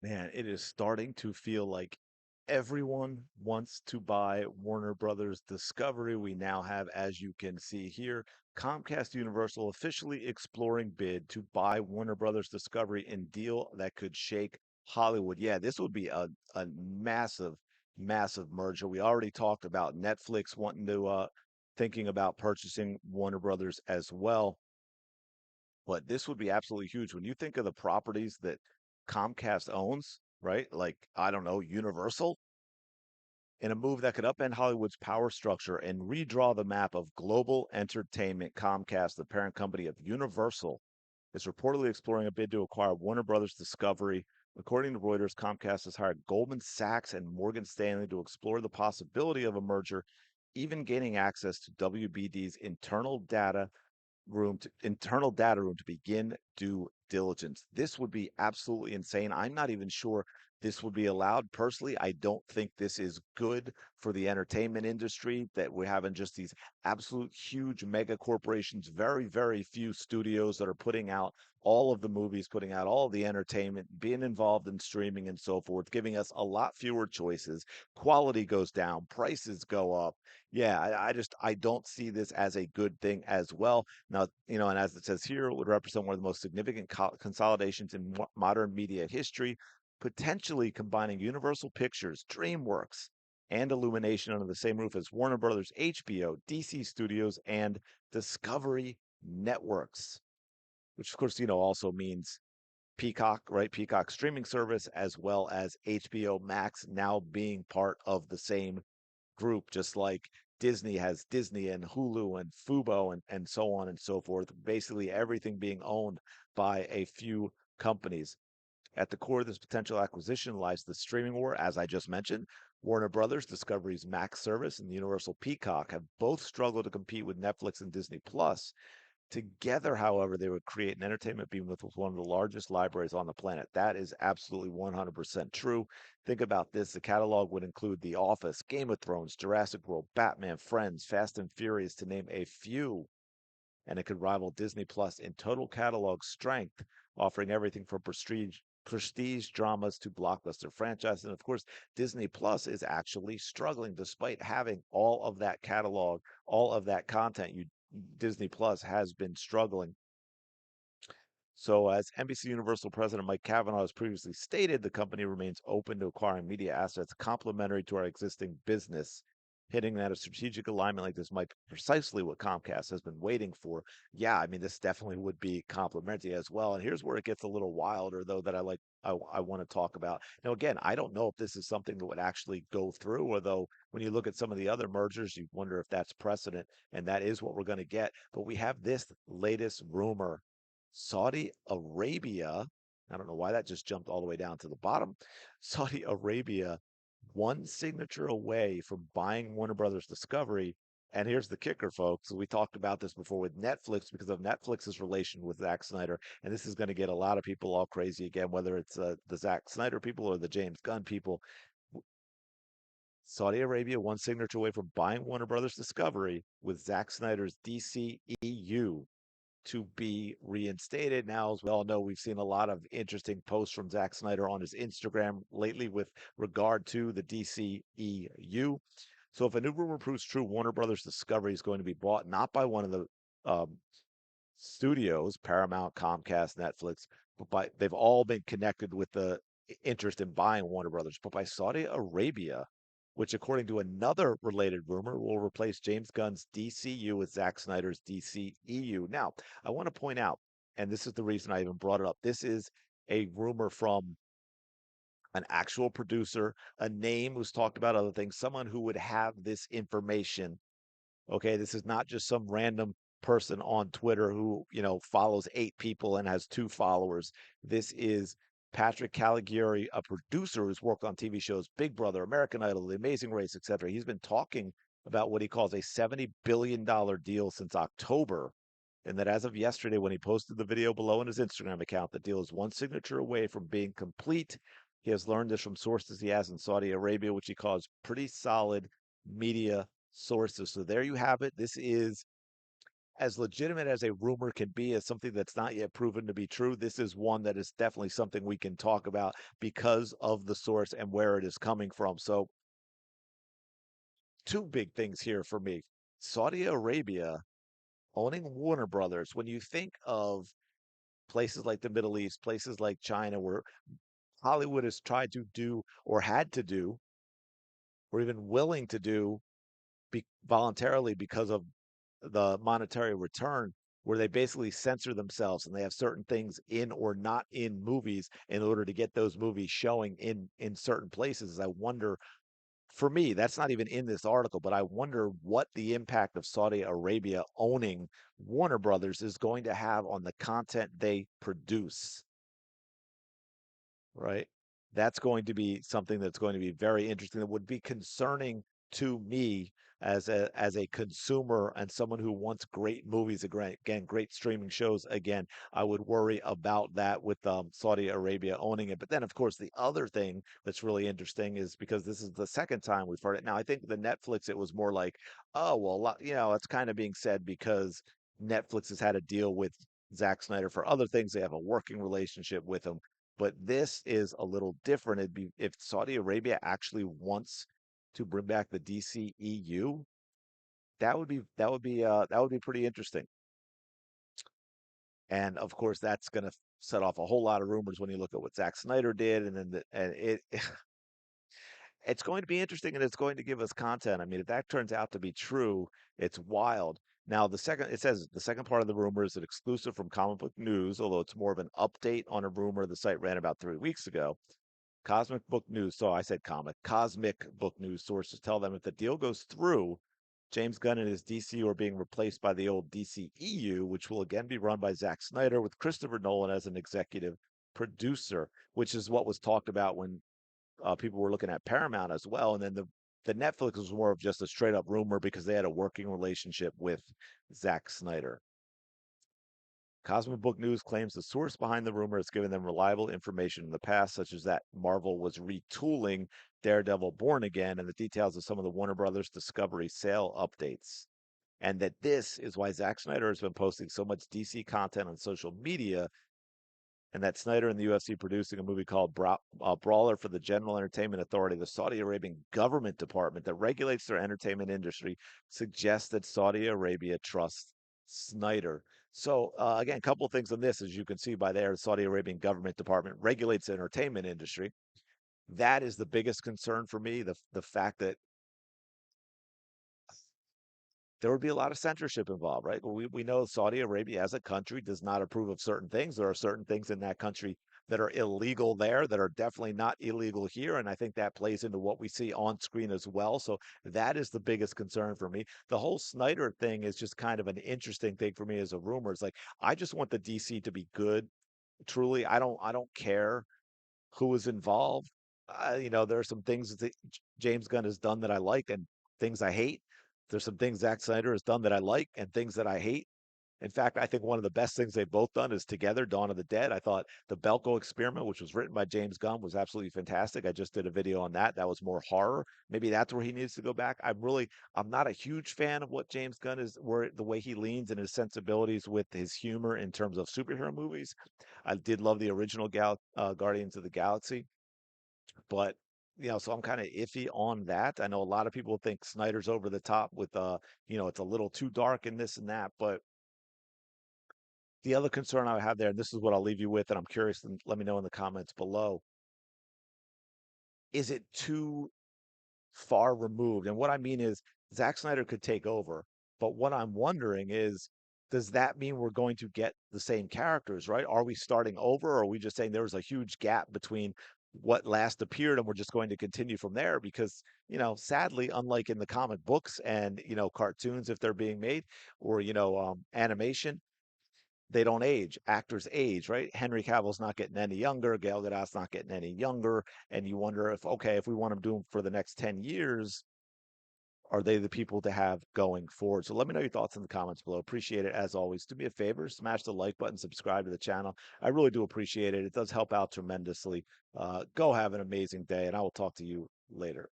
Man, it is starting to feel like everyone wants to buy Warner Brothers Discovery. We now have, as you can see here, Comcast Universal officially exploring bid to buy Warner Brothers Discovery in deal that could shake Hollywood. Yeah, this would be a massive, massive merger. We already talked about Netflix wanting to thinking about purchasing Warner Brothers as well. But this would be absolutely huge when you think of the properties that Comcast owns, right? Like, I don't know, Universal, in a move that could upend Hollywood's power structure and redraw the map of global entertainment. Comcast, the parent company of Universal, is reportedly exploring a bid to acquire Warner Brothers Discovery. According to Reuters, Comcast has hired Goldman Sachs and Morgan Stanley to explore the possibility of a merger, even gaining access to WBD's internal data room to begin due diligence. This would be absolutely insane. I'm not even sure this would be allowed. Personally, I don't think this is good for the entertainment industry that we're having just these absolute huge mega corporations, very, very few studios that are putting out all of the movies, putting out all of the entertainment, being involved in streaming and so forth, giving us a lot fewer choices. Quality goes down, prices go up. Yeah, I don't see this as a good thing as well. Now, and as it says here, it would represent one of the most significant consolidations in modern media history, potentially combining Universal Pictures, DreamWorks, and Illumination under the same roof as Warner Brothers, HBO, DC Studios, and Discovery Networks, which of course, also means Peacock, right? Peacock streaming service, as well as HBO Max now being part of the same group, just like Disney has Disney and Hulu and Fubo and so on and so forth. Basically, everything being owned by a few companies. At the core of this potential acquisition lies the streaming war, as I just mentioned. Warner Brothers, Discovery's Max service, and Universal Peacock have both struggled to compete with Netflix and Disney Plus. Together, however, they would create an entertainment beam with one of the largest libraries on the planet. That is absolutely 100% true. Think about this. The catalog would include The Office, Game of Thrones, Jurassic World, Batman, Friends, Fast and Furious, to name a few. And it could rival Disney Plus in total catalog strength, offering everything from prestige dramas to blockbuster franchises. And of course, Disney Plus is actually struggling despite having all of that catalog, all of that content. Disney Plus has been struggling. So, as NBC Universal President Mike Cavanaugh has previously stated, the company remains open to acquiring media assets complementary to our existing business. Hitting that a strategic alignment like this might be precisely what Comcast has been waiting for. Yeah, I mean, this definitely would be complementary as well. And here's where it gets a little wilder, though, that I want to talk about. Now, again, I don't know if this is something that would actually go through, although when you look at some of the other mergers, you wonder if that's precedent, and that is what we're going to get. But we have this latest rumor. Saudi Arabia, I don't know why that just jumped all the way down to the bottom. Saudi Arabia, one signature away from buying Warner Brothers Discovery. And here's the kicker, folks. We talked about this before with Netflix because of Netflix's relation with Zack Snyder. And this is going to get a lot of people all crazy again, whether it's the Zack Snyder people or the James Gunn people. Saudi Arabia, one signature away from buying Warner Brothers Discovery with Zack Snyder's DCEU to be reinstated. Now, as we all know, we've seen a lot of interesting posts from Zack Snyder on his Instagram lately with regard to the DCEU. So, if a new rumor proves true, Warner Brothers Discovery is going to be bought not by one of the studios, Paramount, Comcast, Netflix, but they've all been connected with the interest in buying Warner Brothers, but by Saudi Arabia, which, according to another related rumor, will replace James Gunn's DCU with Zack Snyder's DCEU. Now, I want to point out, and this is the reason I even brought it up. This is a rumor from an actual producer, a name who's talked about other things, someone who would have this information. Okay, this is not just some random person on Twitter who, follows 8 people and has 2 followers. This is Patrick Caligari, a producer who's worked on TV shows Big Brother, American Idol, The Amazing Race, etc. He's been talking about what he calls a $70 billion deal since October. And that as of yesterday, when he posted the video below in his Instagram account, the deal is one signature away from being complete. He has learned this from sources he has in Saudi Arabia, which he calls pretty solid media sources. So there you have it. This is as legitimate as a rumor can be, as something that's not yet proven to be true, this is one that is definitely something we can talk about because of the source and where it is coming from. So, two big things here for me. Saudi Arabia owning Warner Brothers. When you think of places like the Middle East, places like China, where Hollywood has tried to do or had to do, or even willing to do voluntarily because of the monetary return, where they basically censor themselves and they have certain things in or not in movies in order to get those movies showing in certain places. I wonder, for me, that's not even in this article, but I wonder what the impact of Saudi Arabia owning Warner Brothers is going to have on the content they produce, right? That's going to be something that's going to be very interesting. That would be concerning to me as a consumer and someone who wants great movies again, great streaming shows again. I would worry about that with Saudi Arabia owning it. But then, of course, the other thing that's really interesting is because this is the second time we've heard it. Now, I think the Netflix, it was more like, oh well, it's kind of being said because Netflix has had a deal with Zack Snyder for other things. They have a working relationship with him, but this is a little different. It'd be if Saudi Arabia actually wants to bring back the DCEU, that would be pretty interesting. And of course, that's going to set off a whole lot of rumors when you look at what Zack Snyder did, and then and it it's going to be interesting, and it's going to give us content. I mean, if that turns out to be true, it's wild. Now, it says the second part of the rumor is an exclusive from Comic Book News, although it's more of an update on a rumor the site ran about 3 weeks ago. Cosmic Book News. So I said comic. Cosmic Book News sources tell them if the deal goes through, James Gunn and his DCU are being replaced by the old DCEU, which will again be run by Zack Snyder with Christopher Nolan as an executive producer, which is what was talked about when people were looking at Paramount as well. And then the Netflix was more of just a straight up rumor because they had a working relationship with Zack Snyder. Cosmic Book News claims the source behind the rumor has given them reliable information in the past, such as that Marvel was retooling Daredevil Born Again and the details of some of the Warner Brothers Discovery sale updates. And that this is why Zack Snyder has been posting so much DC content on social media, and that Snyder and the UFC producing a movie called Brawler for the General Entertainment Authority, the Saudi Arabian government department that regulates their entertainment industry, suggests that Saudi Arabia trusts Snyder. So again, a couple of things on this, as you can see by there, the Saudi Arabian government department regulates the entertainment industry. That is the biggest concern for me. The fact that there would be a lot of censorship involved, right? We know Saudi Arabia as a country does not approve of certain things. There are certain things in that country that are illegal there that are definitely not illegal here. And I think that plays into what we see on screen as well. So that is the biggest concern for me. The whole Snyder thing is just kind of an interesting thing for me as a rumor. It's like I just want the DC to be good. Truly, I don't care who is involved. There are some things that James Gunn has done that I like and things I hate. There's some things Zack Snyder has done that I like and things that I hate. In fact, I think one of the best things they've both done is together, Dawn of the Dead. I thought the Belko Experiment, which was written by James Gunn, was absolutely fantastic. I just did a video on that. That was more horror. Maybe that's where he needs to go back. I'm not a huge fan of what James Gunn is, where the way he leans and his sensibilities with his humor in terms of superhero movies. I did love the original Guardians of the Galaxy, but so I'm kind of iffy on that. I know a lot of people think Snyder's over the top with it's a little too dark and this and that, but the other concern I have there, and this is what I'll leave you with, and I'm curious, and let me know in the comments below, is it too far removed? And what I mean is Zack Snyder could take over, but what I'm wondering is, does that mean we're going to get the same characters, right? Are we starting over, or are we just saying there was a huge gap between what last appeared and we're just going to continue from there? Because, sadly, unlike in the comic books and, cartoons, if they're being made, or, animation, they don't age. Actors age, right? Henry Cavill's not getting any younger. Gal Gadot's not getting any younger. And you wonder if, okay, if we want to do them for the next 10 years, are they the people to have going forward? So let me know your thoughts in the comments below. Appreciate it as always. Do me a favor, smash the like button, subscribe to the channel. I really do appreciate it. It does help out tremendously. Go have an amazing day, and I will talk to you later.